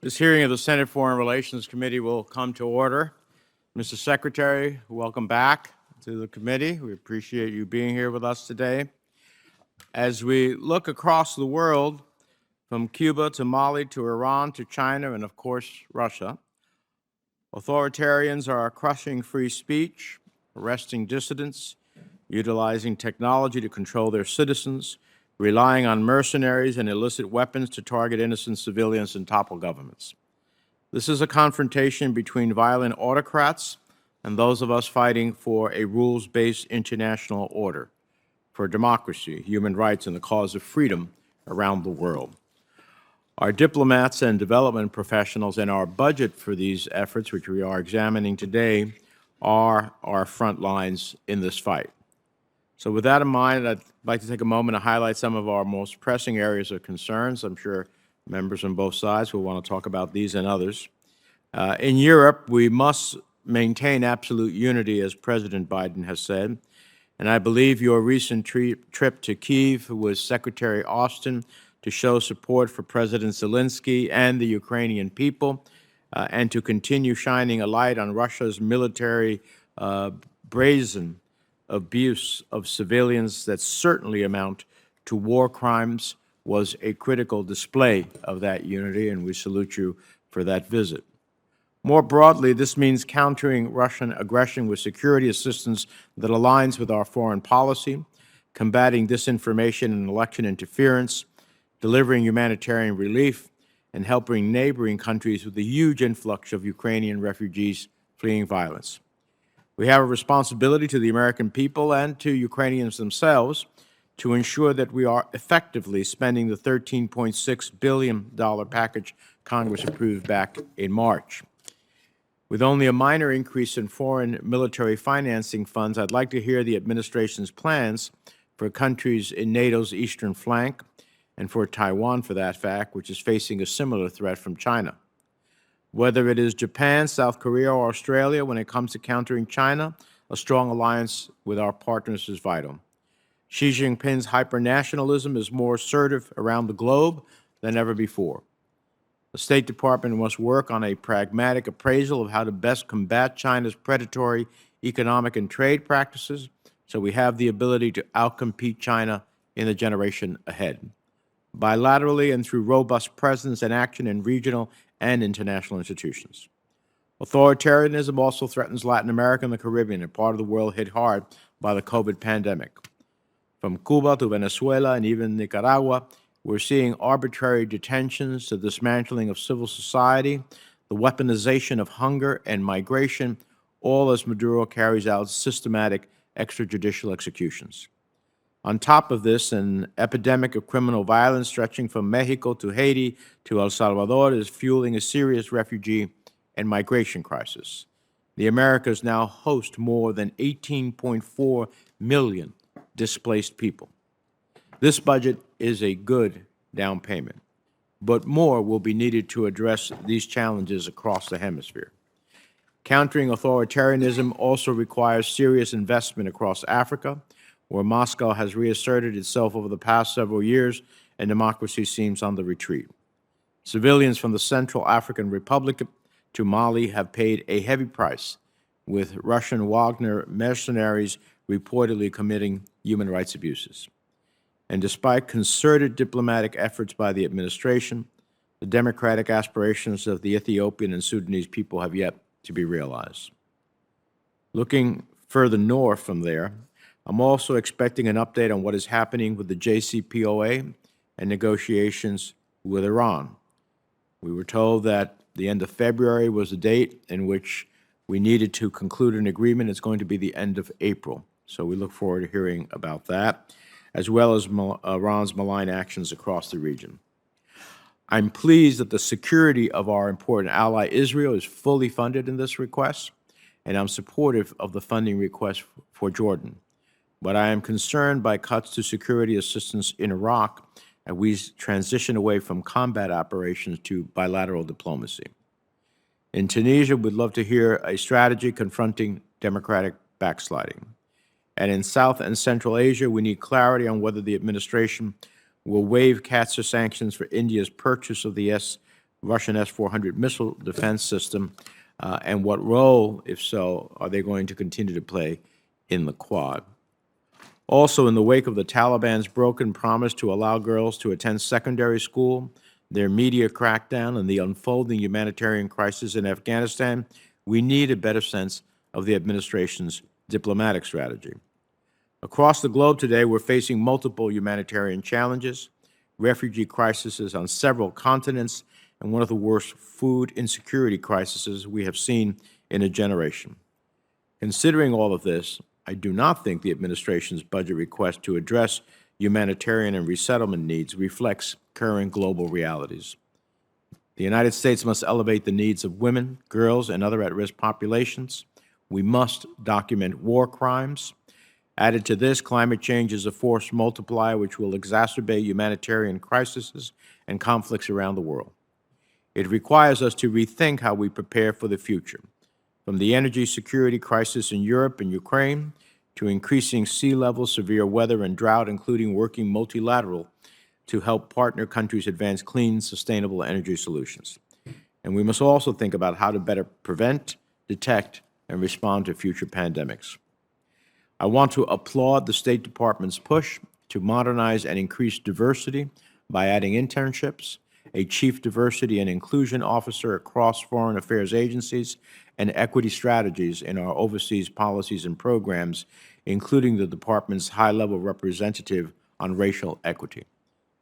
This hearing of the Senate Foreign Relations Committee will come to order. Mr. Secretary, welcome back to the committee. We appreciate you being here with us today. As we look across the world, from Cuba to Mali to Iran to China and, of course, Russia, authoritarians are crushing free speech, arresting dissidents, utilizing technology to control their citizens, relying on mercenaries and illicit weapons to target innocent civilians and topple governments. This is a confrontation between violent autocrats and those of us fighting for a rules-based international order, for democracy, human rights, and the cause of freedom around the world. Our diplomats and development professionals and our budget for these efforts, which we are examining today, are our front lines in this fight. So with that in mind, I'd like to take a moment to highlight some of our most pressing areas of concerns. I'm sure members on both sides will want to talk about these and others. In Europe, we must maintain absolute unity, as President Biden has said. And I believe your recent trip to Kyiv with Secretary Austin to show support for President Zelensky and the Ukrainian people, and to continue shining a light on Russia's military brazen abuse of civilians that certainly amount to war crimes, was a critical display of that unity, and we salute you for that visit. More broadly, this means countering Russian aggression with security assistance that aligns with our foreign policy, combating disinformation and election interference, delivering humanitarian relief, and helping neighboring countries with the huge influx of Ukrainian refugees fleeing violence. We have a responsibility to the American people and to Ukrainians themselves to ensure that we are effectively spending the $13.6 billion package Congress approved back in March. With only a minor increase in foreign military financing funds, I'd like to hear the administration's plans for countries in NATO's eastern flank, and for Taiwan, for that fact, which is facing a similar threat from China. Whether it is Japan, South Korea, or Australia, when it comes to countering China, a strong alliance with our partners is vital. Xi Jinping's hyper-nationalism is more assertive around the globe than ever before. The State Department must work on a pragmatic appraisal of how to best combat China's predatory economic and trade practices so we have the ability to outcompete China in the generation ahead, bilaterally and through robust presence and action in regional and international institutions. Authoritarianism also threatens Latin America and the Caribbean, a part of the world hit hard by the COVID pandemic. From Cuba to Venezuela and even Nicaragua, we're seeing arbitrary detentions, the dismantling of civil society, the weaponization of hunger and migration, all as Maduro carries out systematic extrajudicial executions. On top of this, an epidemic of criminal violence stretching from Mexico to Haiti to El Salvador is fueling a serious refugee and migration crisis. The Americas now host more than 18.4 million displaced people. This budget is a good down payment, but more will be needed to address these challenges across the hemisphere. Countering authoritarianism also requires serious investment across Africa, where Moscow has reasserted itself over the past several years and democracy seems on the retreat. Civilians from the Central African Republic to Mali have paid a heavy price, with Russian Wagner mercenaries reportedly committing human rights abuses. And despite concerted diplomatic efforts by the administration, the democratic aspirations of the Ethiopian and Sudanese people have yet to be realized. Looking further north from there, I'm also expecting an update on what is happening with the JCPOA and negotiations with Iran. We were told that the end of February was the date in which we needed to conclude an agreement. It's going to be the end of April. So we look forward to hearing about that, as well as Iran's malign actions across the region. I'm pleased that the security of our important ally Israel is fully funded in this request, and I'm supportive of the funding request for Jordan. But I am concerned by cuts to security assistance in Iraq as we transition away from combat operations to bilateral diplomacy. In Tunisia, we'd love to hear a strategy confronting democratic backsliding. And in South and Central Asia, we need clarity on whether the administration will waive CAATSA sanctions for India's purchase of the Russian S-400 missile defense system, and what role, if so, are they going to continue to play in the Quad? Also, in the wake of the Taliban's broken promise to allow girls to attend secondary school, their media crackdown, and the unfolding humanitarian crisis in Afghanistan, we need a better sense of the administration's diplomatic strategy. Across the globe today, we're facing multiple humanitarian challenges, refugee crises on several continents, and one of the worst food insecurity crises we have seen in a generation. Considering all of this, I do not think the administration's budget request to address humanitarian and resettlement needs reflects current global realities. The United States must elevate the needs of women, girls, and other at-risk populations. We must document war crimes. Added to this, climate change is a force multiplier which will exacerbate humanitarian crises and conflicts around the world. It requires us to rethink how we prepare for the future, from the energy security crisis in Europe and Ukraine to increasing sea level, severe weather, and drought, including working multilateral to help partner countries advance clean, sustainable energy solutions. And we must also think about how to better prevent, detect, and respond to future pandemics. I want to applaud the State Department's push to modernize and increase diversity by adding internships, a Chief Diversity and Inclusion Officer across foreign affairs agencies, and equity strategies in our overseas policies and programs, including the Department's high-level representative on racial equity.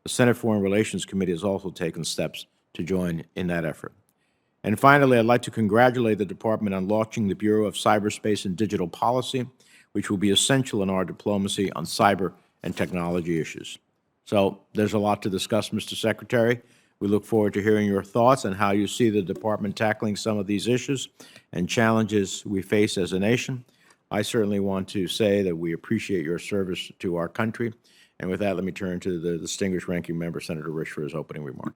The Senate Foreign Relations Committee has also taken steps to join in that effort. And finally, I'd like to congratulate the Department on launching the Bureau of Cyberspace and Digital Policy, which will be essential in our diplomacy on cyber and technology issues. So there's a lot to discuss, Mr. Secretary. We look forward to hearing your thoughts on how you see the Department tackling some of these issues and challenges we face as a nation. I certainly want to say that we appreciate your service to our country. And with that, let me turn to the distinguished ranking member, Senator Risch, for his opening remark.